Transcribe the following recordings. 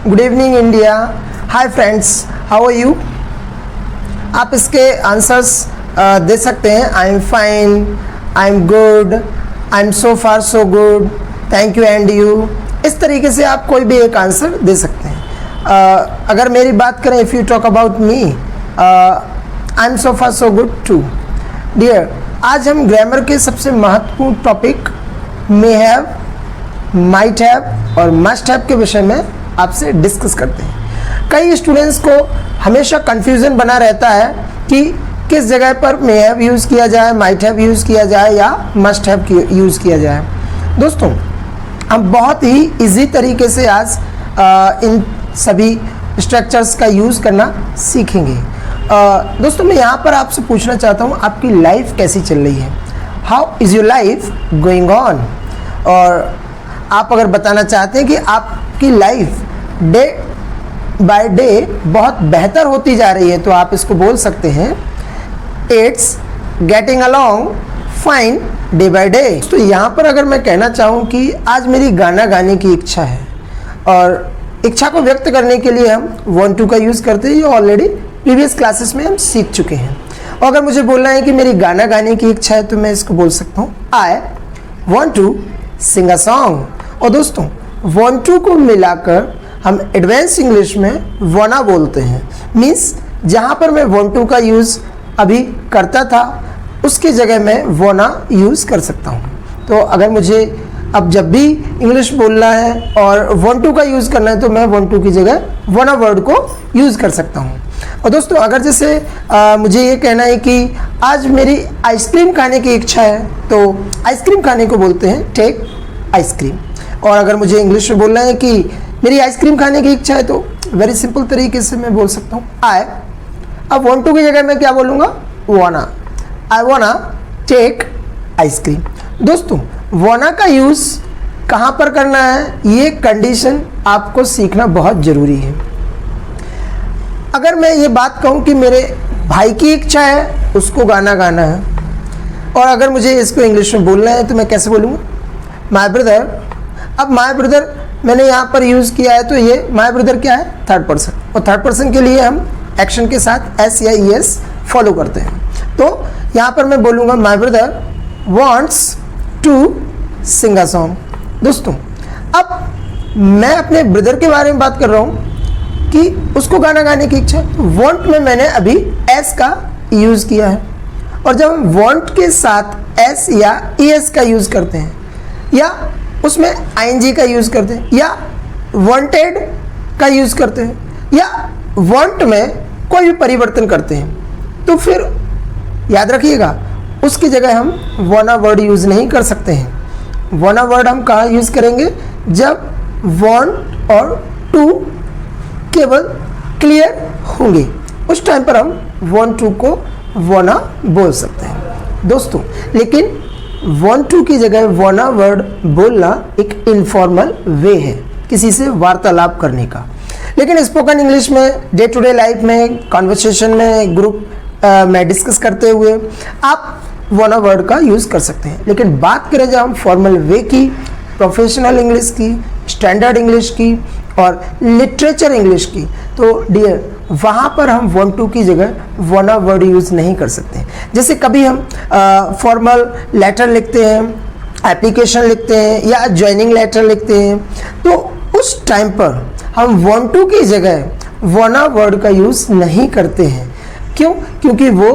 Good evening India, hi friends, how are you. आप इसके answers दे सकते हैं। I am fine, I am good, I am so far so good, thank you and you. इस तरीके से आप कोई भी एक आंसर दे सकते हैं। अगर मेरी बात करें, if you talk about me, I am so far so good too. Dear, आज हम ग्रामर के सबसे महत्वपूर्ण topic may have, might have और मस्ट हैव के विषय में आपसे डिस्कस करते हैं। कई स्टूडेंट्स को हमेशा कंफ्यूजन बना रहता है कि किस जगह पर मे हैव यूज़ किया जाए, माइट हैव यूज़ किया जाए या मस्ट हैव यूज़ किया जाए। दोस्तों, हम बहुत ही इजी तरीके से आज इन सभी स्ट्रक्चर्स का यूज़ करना सीखेंगे। दोस्तों, मैं यहाँ पर आपसे पूछना चाहता हूँ, आपकी लाइफ कैसी चल रही है? How is your life going on? और आप अगर बताना चाहते हैं कि आपकी लाइफ डे बाय डे बहुत बेहतर होती जा रही है, तो आप इसको बोल सकते हैं it's getting along fine day by day. तो यहाँ पर अगर मैं कहना चाहूँ कि आज मेरी गाना गाने की इच्छा है, और इच्छा को व्यक्त करने के लिए हम want to का यूज़ करते हैं, ये ऑलरेडी प्रीवियस क्लासेस में हम सीख चुके हैं। और अगर मुझे बोलना है कि मेरी गाना गाने की इच्छा है, तो मैं इसको बोल सकता हूँ आई want to sing a song। और दोस्तों, want to को मिलाकर हम एडवांस इंग्लिश में wanna बोलते हैं। मीन्स जहाँ पर मैं want to का यूज़ अभी करता था, उसकी जगह मैं wanna यूज़ कर सकता हूँ। तो अगर मुझे अब जब भी इंग्लिश बोलना है और want to का यूज़ करना है, तो मैं want to की जगह wanna वर्ड को यूज़ कर सकता हूँ। और दोस्तों, अगर जैसे मुझे ये कहना है कि आज मेरी आइसक्रीम खाने की इच्छा है, तो आइसक्रीम खाने को बोलते हैं टेक आइसक्रीम। और अगर मुझे इंग्लिश में बोलना है कि मेरी आइसक्रीम खाने की इच्छा है, तो वेरी सिंपल तरीके से मैं बोल सकता हूँ आई। अब want to की जगह मैं क्या बोलूँगा? wanna। आई wanna टेक आइसक्रीम। दोस्तों, wanna का यूज़ कहाँ पर करना है, ये कंडीशन आपको सीखना बहुत ज़रूरी है। अगर मैं ये बात कहूँ कि मेरे भाई की इच्छा है, उसको गाना गाना है, और अगर मुझे इसको इंग्लिश में बोलना है, तो मैं कैसे बोलूँगा? My brother. अब माय ब्रदर मैंने यहाँ पर यूज़ किया है, तो ये माय ब्रदर क्या है? Third person. और थर्ड पर्सन के लिए हम एक्शन के साथ एस या ई एस फॉलो करते हैं। तो यहाँ पर मैं बोलूँगा my brother wants to sing a song. दोस्तों, अब मैं अपने ब्रदर के बारे में बात कर रहा हूँ कि उसको गाना गाने की इच्छा है। वॉन्ट में मैंने अभी एस का यूज़ किया है, और जब हम वॉन्ट के साथ एस या ई एस का यूज़ करते हैं, या उसमें आईएनजी का यूज़ करते हैं, या वांटेड का यूज़ करते हैं, या वांट में कोई भी परिवर्तन करते हैं, तो फिर याद रखिएगा, उसकी जगह हम wanna वर्ड यूज़ नहीं कर सकते हैं। wanna वर्ड हम कहाँ यूज़ करेंगे? जब want और to केवल क्लियर होंगे, उस टाइम पर हम want to को wanna बोल सकते हैं। दोस्तों, लेकिन want to की जगह wanna वर्ड बोलना एक इनफॉर्मल वे है किसी से वार्तालाप करने का। लेकिन स्पोकन इंग्लिश में, डे टू डे लाइफ में, कॉन्वर्सेशन में, ग्रुप में डिस्कस करते हुए आप wanna वर्ड का यूज़ कर सकते हैं। लेकिन बात करें जब हम फॉर्मल वे की, प्रोफेशनल इंग्लिश की, स्टैंडर्ड इंग्लिश की और लिटरेचर इंग्लिश की, तो डियर, वहाँ पर हम want to की जगह wanna वर्ड यूज़ नहीं कर सकते हैं। जैसे कभी हम फॉर्मल लेटर लिखते हैं, एप्लीकेशन लिखते हैं, या ज्वाइनिंग लेटर लिखते हैं, तो उस टाइम पर हम want to की जगह wanna वर्ड का यूज़ नहीं करते हैं। क्यों? क्योंकि वो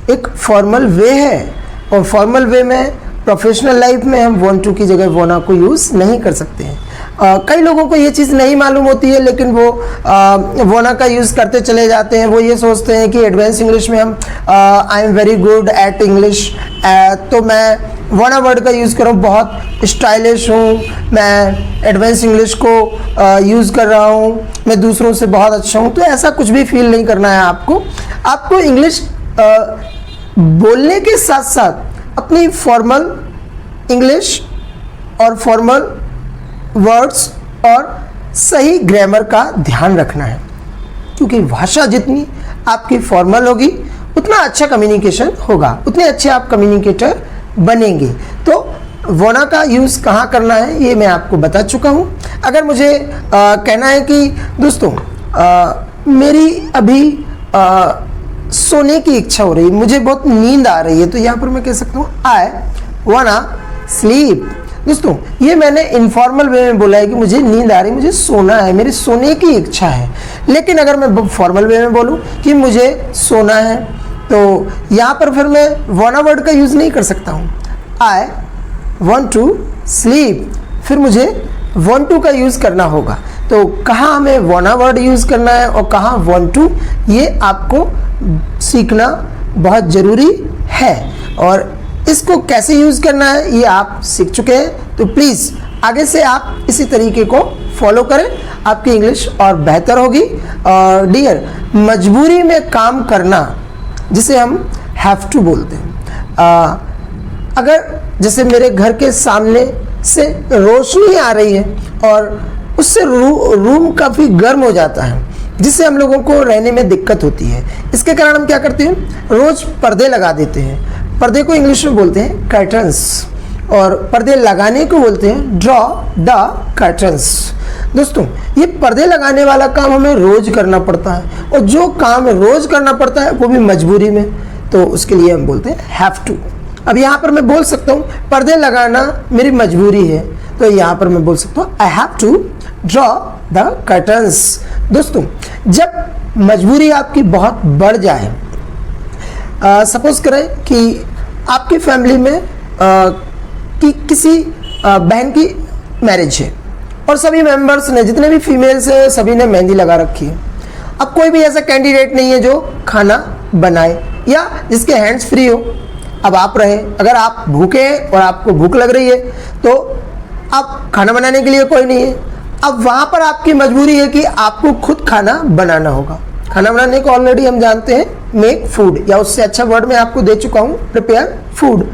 एक फॉर्मल वे है, और फॉर्मल वे में, प्रोफेशनल लाइफ में हम want to की जगह wanna को यूज़ नहीं कर सकते हैं। कई लोगों को ये चीज़ नहीं मालूम होती है, लेकिन वो wanna का यूज़ करते चले जाते हैं। वो ये सोचते हैं कि एडवांस इंग्लिश में हम I am very good at English, तो मैं wanna वर्ड का यूज़ करूँ, बहुत स्टाइलिश हूँ, मैं एडवांस इंग्लिश को यूज़ कर रहा हूँ, मैं दूसरों से बहुत अच्छा हूँ। तो ऐसा कुछ भी फील नहीं करना है आपको। आपको इंग्लिश बोलने के साथ साथ अपनी फॉर्मल इंग्लिश और फॉर्मल वर्ड्स और सही ग्रामर का ध्यान रखना है, क्योंकि भाषा जितनी आपकी फॉर्मल होगी, उतना अच्छा कम्युनिकेशन होगा, उतने अच्छे आप कम्युनिकेटर बनेंगे। तो वोना का यूज़ कहाँ करना है ये मैं आपको बता चुका हूँ। अगर मुझे कहना है कि दोस्तों मेरी अभी सोने की इच्छा हो रही है, मुझे बहुत नींद आ रही है, तो यहाँ पर मैं कह सकता हूँ आई वाना स्लीप। दोस्तों ये मैंने इनफॉर्मल वे में बोला है कि मुझे नींद आ रही है, मुझे सोना है, मेरी सोने की इच्छा है। लेकिन अगर मैं फॉर्मल वे में बोलूँ कि मुझे सोना है, तो यहाँ पर फिर मैं वाना वर्ड का यूज़ नहीं कर सकता हूँ। आई want to sleep, फिर मुझे want to का यूज़ करना होगा। तो कहाँ हमें wanna वर्ड यूज़ करना है और कहाँ want to, ये आपको सीखना बहुत ज़रूरी है। और इसको कैसे यूज़ करना है ये आप सीख चुके हैं, तो प्लीज़ आगे से आप इसी तरीके को फॉलो करें, आपकी इंग्लिश और बेहतर होगी। और डियर, मजबूरी में काम करना जिसे हम हैव टू बोलते हैं, अगर जैसे मेरे घर के सामने से रोशनी आ रही है और उससे रूम काफ़ी गर्म हो जाता है, जिससे हम लोगों को रहने में दिक्कत होती है। इसके कारण हम क्या करते हैं, रोज़ पर्दे लगा देते हैं। पर्दे को इंग्लिश में बोलते हैं कर्टन्स, और पर्दे लगाने को बोलते हैं ड्रॉ द कर्टन्स। दोस्तों ये पर्दे लगाने वाला काम हमें रोज़ करना पड़ता है, और जो काम रोज़ करना पड़ता है वो भी मजबूरी में, तो उसके लिए हम बोलते हैं हैव टू। अब यहाँ पर मैं बोल सकता हूँ पर्दे लगाना मेरी मजबूरी है, तो यहाँ पर मैं बोल सकता हूँ I have to draw the curtains. दोस्तों जब मजबूरी आपकी बहुत बढ़ जाए, सपोज करें कि आपकी फैमिली में कि किसी बहन की मैरिज है और सभी मेंबर्स ने, जितने भी फीमेल्स हैं, सभी ने मेहंदी लगा रखी है। अब कोई भी ऐसा कैंडिडेट नहीं है जो खाना बनाए या जिसके हैंड्स फ्री हो। अब आप रहे, अगर आप भूखे हैं और आपको भूख लग रही है, तो आप खाना बनाने के लिए कोई नहीं है। अब वहाँ पर आपकी मजबूरी है कि आपको खुद खाना बनाना होगा। खाना बनाने को ऑलरेडी हम जानते हैं मेक फूड, या उससे अच्छा वर्ड मैं आपको दे चुका हूँ प्रिपेयर फूड।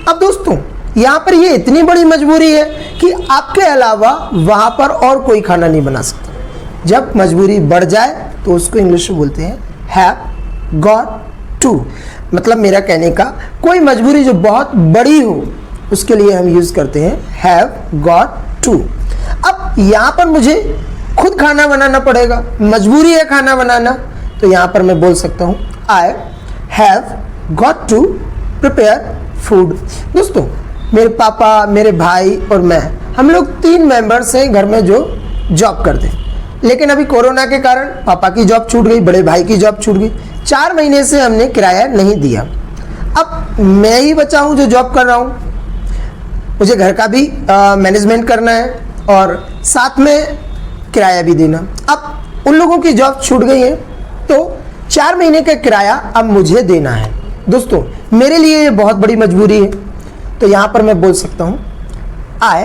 अब दोस्तों यहाँ पर ये इतनी बड़ी मजबूरी है कि आपके अलावा वहाँ पर और कोई खाना नहीं बना सकता। जब मजबूरी बढ़ जाए तो उसको इंग्लिश में बोलते हैं हैव गॉट टू। मतलब मेरा कहने का, कोई मजबूरी जो बहुत बड़ी हो उसके लिए हम यूज़ करते हैं हैव गॉट टू। अब यहाँ पर मुझे खुद खाना बनाना पड़ेगा, मजबूरी है खाना बनाना, तो यहाँ पर मैं बोल सकता हूँ I have got to prepare food. दोस्तों मेरे पापा, मेरे भाई और मैं, हम लोग 3 मेंबर्स हैं घर में जो जॉब करते हैं। लेकिन अभी कोरोना के कारण पापा की जॉब छूट गई, बड़े भाई की जॉब छूट गई। 4 महीने से हमने किराया नहीं दिया। अब मैं ही बचा हूँ जो जॉब कर रहा हूँ, मुझे घर का भी मैनेजमेंट करना है और साथ में किराया भी देना। अब उन लोगों की जॉब छूट गई है, तो 4 महीने का किराया अब मुझे देना है। दोस्तों मेरे लिए ये बहुत बड़ी मजबूरी है, तो यहाँ पर मैं बोल सकता हूँ आई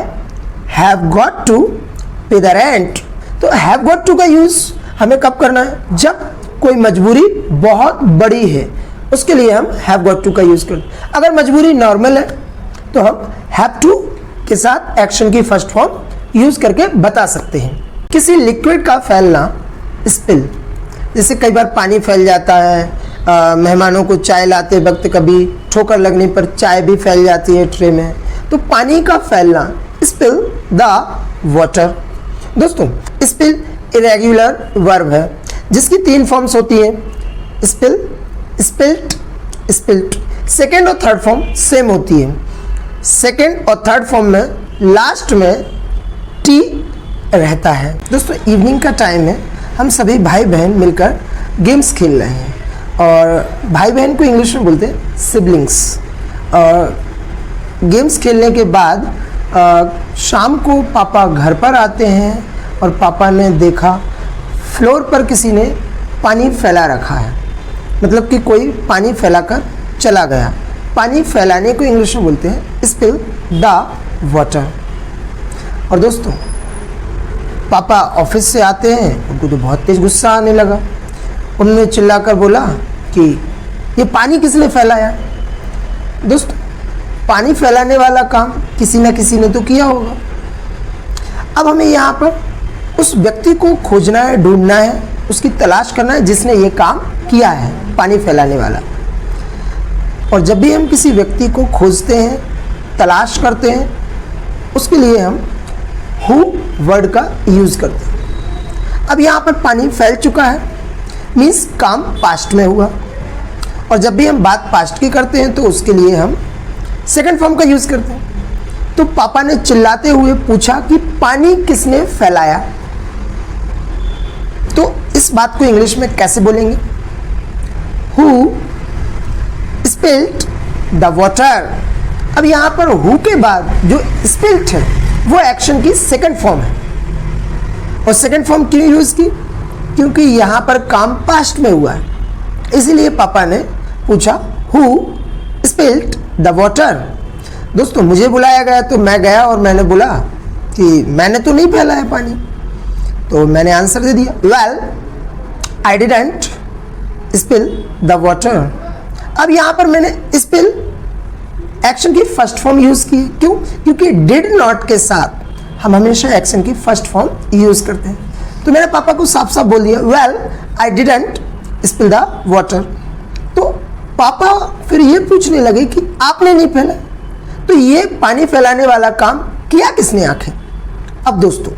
हैव गॉट टू पे द रेंट। तो हैव गॉट टू का यूज़ हमें कब करना है, जब कोई मजबूरी बहुत बड़ी है, उसके लिए हम हैव गॉट टू का यूज़ करते हैं। अगर मजबूरी नॉर्मल है तो हम हैव टू के साथ एक्शन की फर्स्ट फॉर्म यूज़ करके बता सकते हैं। किसी लिक्विड का फैलना, स्पिल, जैसे कई बार पानी फैल जाता है, मेहमानों को चाय लाते वक्त कभी ठोकर लगने पर चाय भी फैल जाती है ट्रे में, तो पानी का फैलना, स्पिल द वाटर। दोस्तों स्पिल इरेगुलर वर्ब है जिसकी 3 फॉर्म्स होती हैं, स्पिल, स्पिल्ट, स्पिल्ट। सेकेंड और थर्ड फॉर्म सेम होती है। सेकेंड और थर्ड फॉर्म में लास्ट में टी रहता है। दोस्तों इवनिंग का टाइम है, हम सभी भाई बहन मिलकर गेम्स खेल रहे हैं, और भाई बहन को इंग्लिश में बोलते हैं सिबलिंग्स। और गेम्स खेलने के बाद शाम को पापा घर पर आते हैं और पापा ने देखा फ्लोर पर किसी ने पानी फैला रखा है, मतलब कि कोई पानी फैलाकर चला गया। पानी फैलाने को इंग्लिश में बोलते हैं स्पिल द वाटर। और दोस्तों पापा ऑफिस से आते हैं, उनको तो बहुत तेज गुस्सा आने लगा। उन्होंने चिल्लाकर बोला कि ये पानी किसने फैलाया। दोस्तों पानी फैलाने वाला काम किसी न किसी ने तो किया होगा। अब हमें यहाँ पर उस व्यक्ति को खोजना है, ढूंढना है, उसकी तलाश करना है जिसने ये काम किया है, पानी फैलाने वाला। और जब भी हम किसी व्यक्ति को खोजते हैं, तलाश करते हैं, उसके लिए हम हु वर्ड का यूज करते हैं। अब यहाँ पर पानी फैल चुका है, मीन्स काम पास्ट में हुआ, और जब भी हम बात पास्ट की करते हैं तो उसके लिए हम सेकंड फॉर्म का यूज करते हैं। तो पापा ने चिल्लाते हुए पूछा कि पानी किसने फैलाया। तो इस बात को इंग्लिश में कैसे बोलेंगे? Who spilled the water. अब यहाँ पर हु के बाद जो स्पिल्ड है वो एक्शन की सेकंड फॉर्म है, और सेकंड फॉर्म क्यों यूज की? क्योंकि यहाँ पर काम पास्ट में हुआ है, इसीलिए पापा ने पूछा हु स्पिल्ड द वाटर। दोस्तों, मुझे बुलाया गया तो मैं गया और मैंने बोला कि मैंने तो नहीं फैलाया पानी, तो मैंने आंसर दे दिया, well I didn't spill the water. अब यहाँ पर मैंने स्पिल एक्शन की फर्स्ट फॉर्म यूज की। क्यों? क्योंकि डिड नॉट के साथ हम हमेशा एक्शन की फर्स्ट फॉर्म यूज करते हैं। तो मैंने पापा को साफ साफ बोल दिया, well I didn't spill the water. तो पापा फिर ये पूछने लगे कि आपने नहीं फैला, तो ये पानी फैलाने वाला काम किया किसने आखिर? अब दोस्तों,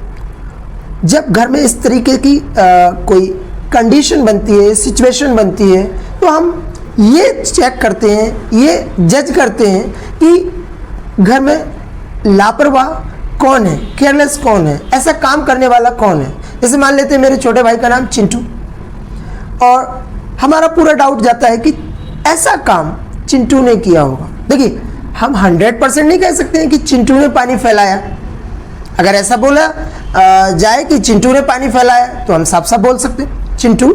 जब घर में इस तरीके की कोई कंडीशन बनती है, सिचुएशन बनती है, तो हम ये चेक करते हैं, ये जज करते हैं कि घर में लापरवाह कौन है, केयरलेस कौन है, ऐसा काम करने वाला कौन है। जैसे मान लेते हैं मेरे छोटे भाई का नाम चिंटू, और हमारा पूरा डाउट जाता है कि ऐसा काम चिंटू ने किया होगा। देखिए, हम 100% नहीं कह सकते हैं कि चिंटू ने पानी फैलाया। अगर ऐसा बोला जाए कि चिंटू ने पानी फैलाया तो हम साफ साफ बोल सकते हैं चिंटू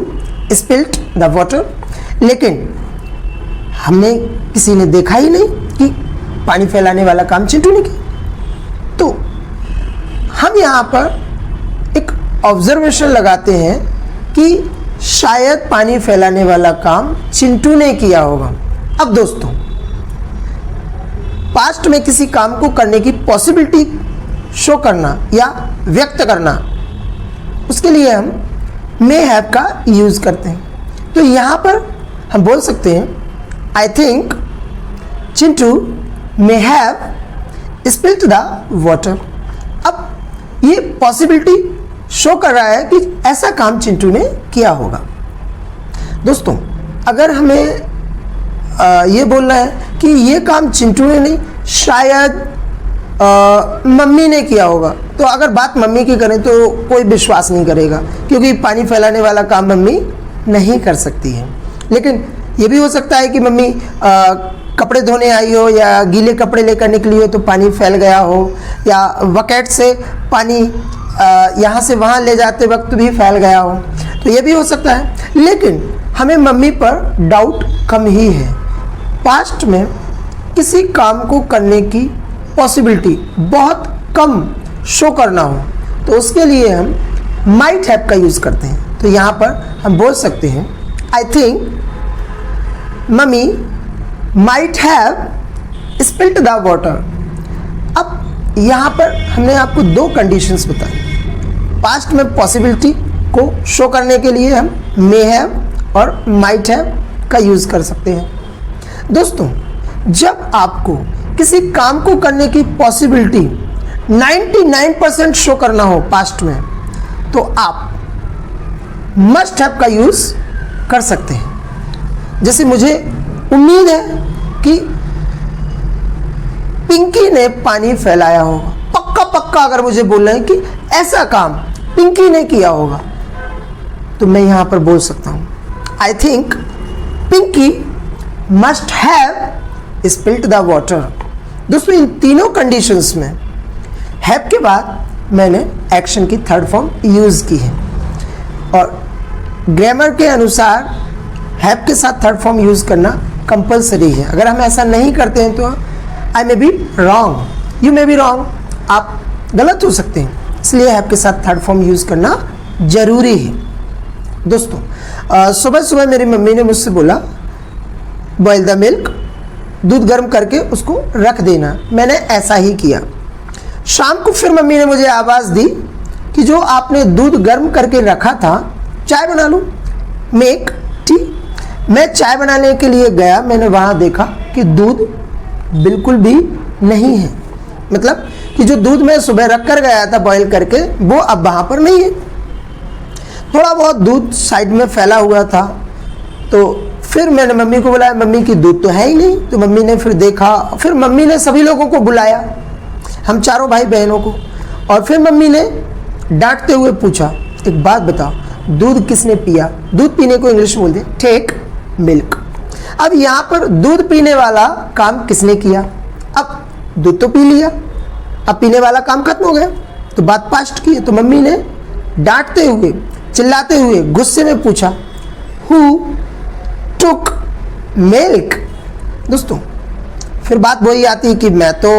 स्पिल्ड द वाटर, लेकिन हमने किसी ने देखा ही नहीं कि पानी फैलाने वाला काम चिंटू ने किया। तो हम यहाँ पर एक ऑब्जर्वेशन लगाते हैं कि शायद पानी फैलाने वाला काम चिंटू ने किया होगा। अब दोस्तों, पास्ट में किसी काम को करने की पॉसिबिलिटी शो करना या व्यक्त करना, उसके लिए हम मे हैव का यूज करते हैं। तो यहाँ पर हम बोल सकते हैं I think Chintu may have spilled the water. अब ये पॉसिबिलिटी शो कर रहा है कि ऐसा काम चिंटू ने किया होगा। दोस्तों, अगर हमें ये बोलना है कि ये काम चिंटू ने नहीं, शायद मम्मी ने किया होगा, तो अगर बात मम्मी की करें तो कोई विश्वास नहीं करेगा, क्योंकि पानी फैलाने वाला काम मम्मी नहीं कर सकती है। लेकिन ये भी हो सकता है कि मम्मी कपड़े धोने आई हो या गीले कपड़े लेकर निकली हो तो पानी फैल गया हो, या बकेट से पानी यहाँ से वहाँ ले जाते वक्त भी फैल गया हो, तो ये भी हो सकता है। लेकिन हमें मम्मी पर डाउट कम ही है। पास्ट में किसी काम को करने की पॉसिबिलिटी बहुत कम शो करना हो तो उसके लिए हम माइट हैव का यूज़ करते हैं। तो यहाँ पर हम बोल सकते हैं I think mummy might have spilled the water. अब यहाँ पर हमने आपको दो कंडीशंस बताई। पास्ट में पॉसिबिलिटी को शो करने के लिए हम मे हैव और माइट हैव का यूज़ कर सकते हैं। दोस्तों, जब आपको किसी काम को करने की पॉसिबिलिटी 99% शो करना हो पास्ट में, तो आप मस्ट हैव का यूज़ कर सकते हैं। जैसे मुझे उम्मीद है कि पिंकी ने पानी फैलाया होगा, पक्का पक्का अगर मुझे बोलना है कि ऐसा काम पिंकी ने किया होगा, तो मैं यहाँ पर बोल सकता हूँ I think Pinky must have spilled the water. दोस्तों, इन तीनों कंडीशंस में हैव के बाद मैंने एक्शन की थर्ड फॉर्म यूज़ की है, और ग्रामर के अनुसार हैव के साथ थर्ड फॉर्म यूज़ करना कंपलसरी है। अगर हम ऐसा नहीं करते हैं तो I may be wrong, you may be wrong, आप गलत हो सकते हैं, इसलिए हैव के साथ थर्ड फॉर्म यूज़ करना ज़रूरी है। दोस्तों, सुबह सुबह मेरी मम्मी ने मुझसे बोला बॉयल द मिल्क, दूध गर्म करके उसको रख देना। मैंने ऐसा ही किया। शाम को फिर मम्मी ने मुझे आवाज़ दी कि जो आपने दूध गर्म करके रखा था, चाय बना लो, मेक टी। मैं चाय बनाने के लिए गया, मैंने वहाँ देखा कि दूध बिल्कुल भी नहीं है, मतलब कि जो दूध मैं सुबह रख कर गया था बॉईल करके वो अब वहाँ पर नहीं है। थोड़ा बहुत दूध साइड में फैला हुआ था। तो फिर मैंने मम्मी को बुलाया, मम्मी की दूध तो है ही नहीं। तो मम्मी ने फिर देखा, फिर मम्मी ने सभी लोगों को बुलाया, हम चारों भाई बहनों को, और फिर मम्मी ने डांटते हुए पूछा, एक बात बताओ, दूध किसने पिया? दूध पीने को इंग्लिश में बोलते टेक मिल्क। अब यहाँ पर दूध पीने वाला काम किसने किया? अब दूध तो पी लिया, अब पीने वाला काम खत्म हो गया, तो बात पास्ट की है। तो मम्मी ने डांटते हुए, चिल्लाते हुए, गुस्से में पूछा, हु टुक मिल्क? दोस्तों फिर बात वही आती है कि मैं तो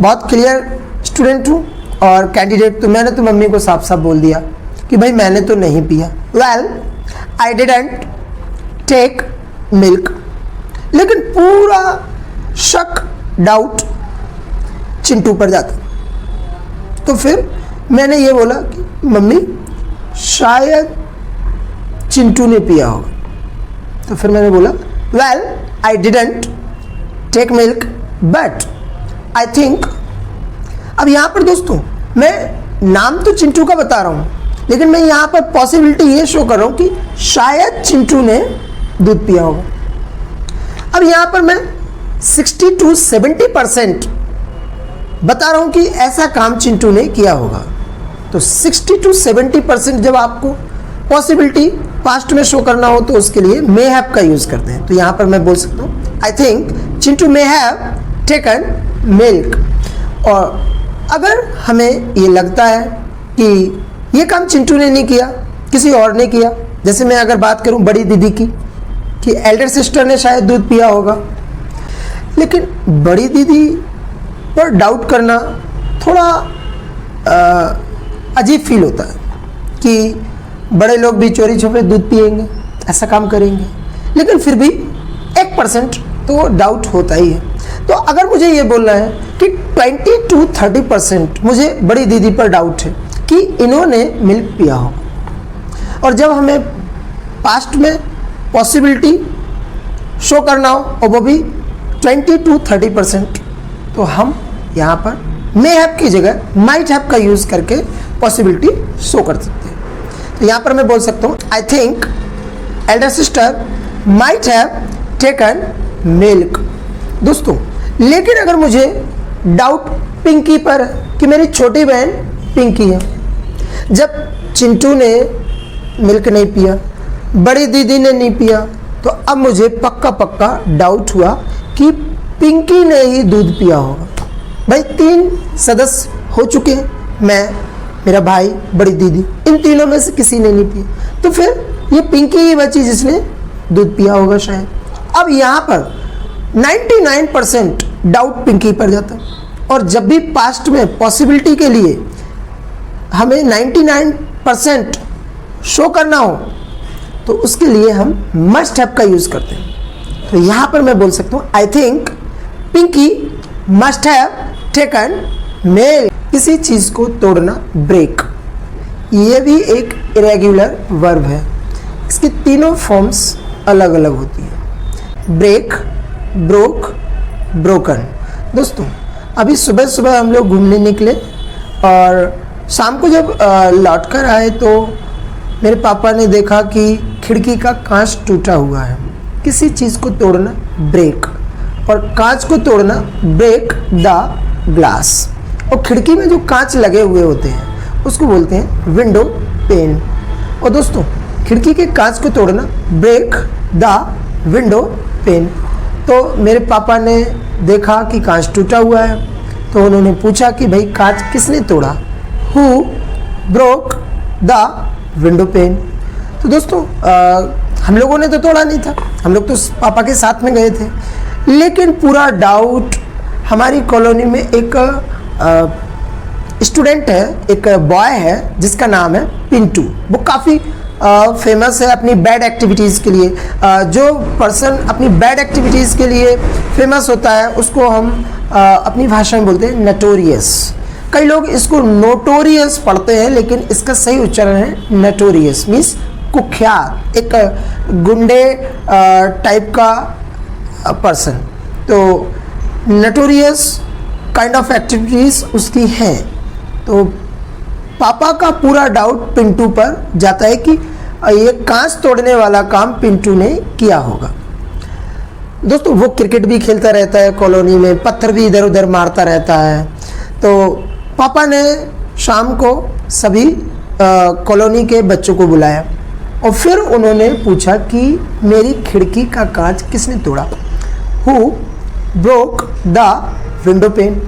बहुत क्लियर स्टूडेंट हूँ और कैंडिडेट, तो मैंने तो मम्मी को साफ साफ बोल दिया कि भाई मैंने तो नहीं पिया। Well I didn't take milk. लेकिन पूरा शक, डाउट चिंटू पर जाता। तो फिर मैंने ये बोला कि मम्मी शायद चिंटू ने पिया होगा। तो फिर मैंने बोला, well I didn't take milk but I think. अब यहाँ पर दोस्तों मैं नाम तो चिंटू का बता रहा हूँ, लेकिन मैं यहाँ पर पॉसिबिलिटी ये शो कर रहा हूँ कि शायद चिंटू ने दूध पिया होगा। अब यहाँ पर मैं 60 to 70% बता रहा हूँ कि ऐसा काम चिंटू ने किया होगा। तो 60 to 70% जब आपको पॉसिबिलिटी पास्ट में शो करना हो तो उसके लिए मे हैव का यूज़ करते हैं। तो यहाँ पर मैं बोल सकता हूँ, I think Chintu may have taken milk. और अगर हमें ये लगता है कि ये काम चिंटू ने नहीं किया, किसी और ने किया, जैसे मैं अगर बात करूं बड़ी दीदी की, कि एल्डर सिस्टर ने शायद दूध पिया होगा, लेकिन बड़ी दीदी पर डाउट करना थोड़ा अजीब फील होता है कि बड़े लोग भी चोरी छुपे दूध पिएंगे, ऐसा काम करेंगे। लेकिन फिर भी 1% तो डाउट होता ही है। तो अगर मुझे ये बोलना है कि 20 to 30% मुझे बड़ी दीदी पर डाउट है कि इन्होंने मिल्क पिया हो, और जब हमें पास्ट में पॉसिबिलिटी शो करना हो और वो भी 20 to 30%, तो हम यहाँ पर मे हैव की जगह माइट हैव का यूज़ करके पॉसिबिलिटी शो कर सकते हैं। तो यहाँ पर मैं बोल सकता हूँ, I think Elder sister might have taken milk. दोस्तों लेकिन अगर मुझे डाउट पिंकी पर कि मेरी छोटी बहन पिंकी है, जब चिंटू ने मिल्क नहीं पिया, बड़ी दीदी ने नहीं पिया, तो अब मुझे पक्का पक्का डाउट हुआ कि पिंकी ने ही दूध पिया होगा। भाई 3 सदस्य हो चुके हैं, मैं, मेरा भाई, बड़ी दीदी, इन तीनों में से किसी ने नहीं पिया, तो फिर ये पिंकी ही बची जिसने दूध पिया होगा शायद। अब यहाँ पर 99% डाउट पिंकी पर जाता है, और जब भी पास्ट में पॉसिबिलिटी के लिए हमें 99% शो करना हो तो उसके लिए हम मस्ट हैव का यूज़ करते हैं। तो यहाँ पर मैं बोल सकता हूँ, I think Pinky must have taken milk. किसी चीज़ को तोड़ना, ब्रेक, ये भी एक इरेगुलर वर्ब है। इसकी तीनों फॉर्म्स अलग अलग होती हैं, ब्रेक, ब्रोक, ब्रोकन। दोस्तों अभी सुबह सुबह हम लोग घूमने निकले और शाम को जब लौट कर आए तो मेरे पापा ने देखा कि खिड़की का कांच टूटा हुआ है। किसी चीज़ को तोड़ना, ब्रेक, और कांच को तोड़ना, ब्रेक द ग्लास। और खिड़की में जो कांच लगे हुए होते हैं उसको बोलते हैं विंडो पेन। और दोस्तों खिड़की के कांच को तोड़ना, ब्रेक द विंडो पेन। तो मेरे पापा ने देखा कि कांच टूटा हुआ है, तो उन्होंने पूछा कि भाई कांच किसने तोड़ा? Who broke the window pen. तो दोस्तों हम लोगों ने तो तोड़ा नहीं था, हम लोग तो पापा के साथ में गए थे। लेकिन पूरा डाउट, हमारी कॉलोनी में एक स्टूडेंट है, एक बॉय है जिसका नाम है पिंटू। वो काफ़ी फेमस है अपनी बैड एक्टिविटीज़ के लिए। जो पर्सन अपनी बैड एक्टिविटीज़ के लिए फेमस होता है उसको हम अपनी भाषा में बोलते हैं नटोरियस। कई लोग इसको नोटोरियस पढ़ते हैं, लेकिन इसका सही उच्चारण है नटोरियस, मीन्स कुख्यात, एक गुंडे टाइप का पर्सन। तो नटोरियस काइंड ऑफ एक्टिविटीज़ उसकी हैं। तो पापा का पूरा डाउट पिंटू पर जाता है कि ये कांच तोड़ने वाला काम पिंटू ने किया होगा। दोस्तों वो क्रिकेट भी खेलता रहता है कॉलोनी में, पत्थर भी इधर उधर मारता रहता है। तो पापा ने शाम को सभी कॉलोनी के बच्चों को बुलाया और फिर उन्होंने पूछा कि मेरी खिड़की का कांच किसने तोड़ा, who broke the window pen.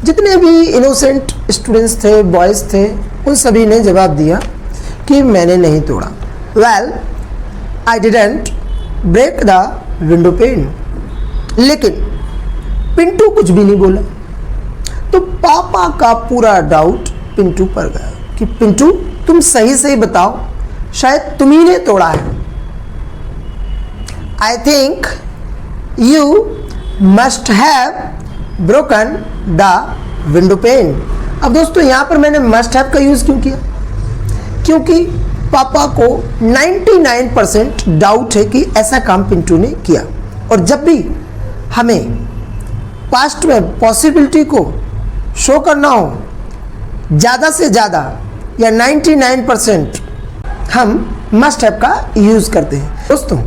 जितने भी इनोसेंट स्टूडेंट्स थे, बॉयज़ थे, उन सभी ने जवाब दिया कि मैंने नहीं तोड़ा। Well I didn't break the window pane. लेकिन पिंटू कुछ भी नहीं बोला। तो पापा का पूरा डाउट पिंटू पर गया कि पिंटू तुम सही सही बताओ, शायद तुम्ही ने तोड़ा है। I think you must have broken the window pen. अब दोस्तों यहाँ पर मैंने मस्ट हैव का यूज़ क्यों किया? क्योंकि पापा को 99% डाउट है कि ऐसा काम पिंटू ने किया। और जब भी हमें पास्ट में पॉसिबिलिटी को शो करना हो ज़्यादा से ज़्यादा या 99%, हम मस्ट हैव का यूज़ करते हैं। दोस्तों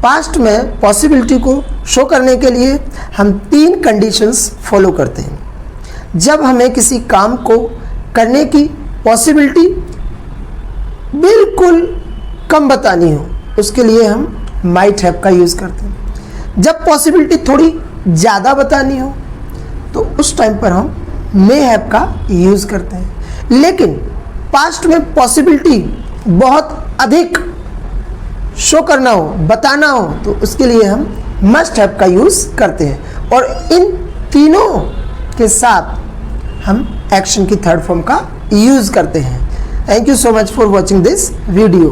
पास्ट में पॉसिबिलिटी को शो करने के लिए हम 3 कंडीशंस फॉलो करते हैं। जब हमें किसी काम को करने की पॉसिबिलिटी बिल्कुल कम बतानी हो, उसके लिए हम माइट हैव का यूज़ करते हैं। जब पॉसिबिलिटी थोड़ी ज़्यादा बतानी हो तो उस टाइम पर हम मे हैव का यूज़ करते हैं। लेकिन पास्ट में पॉसिबिलिटी बहुत अधिक शो करना हो, बताना हो, तो उसके लिए हम मस्ट हैव का यूज़ करते हैं। और इन तीनों के साथ हम एक्शन की थर्ड फॉर्म का यूज़ करते हैं। Thank you so much for watching this video.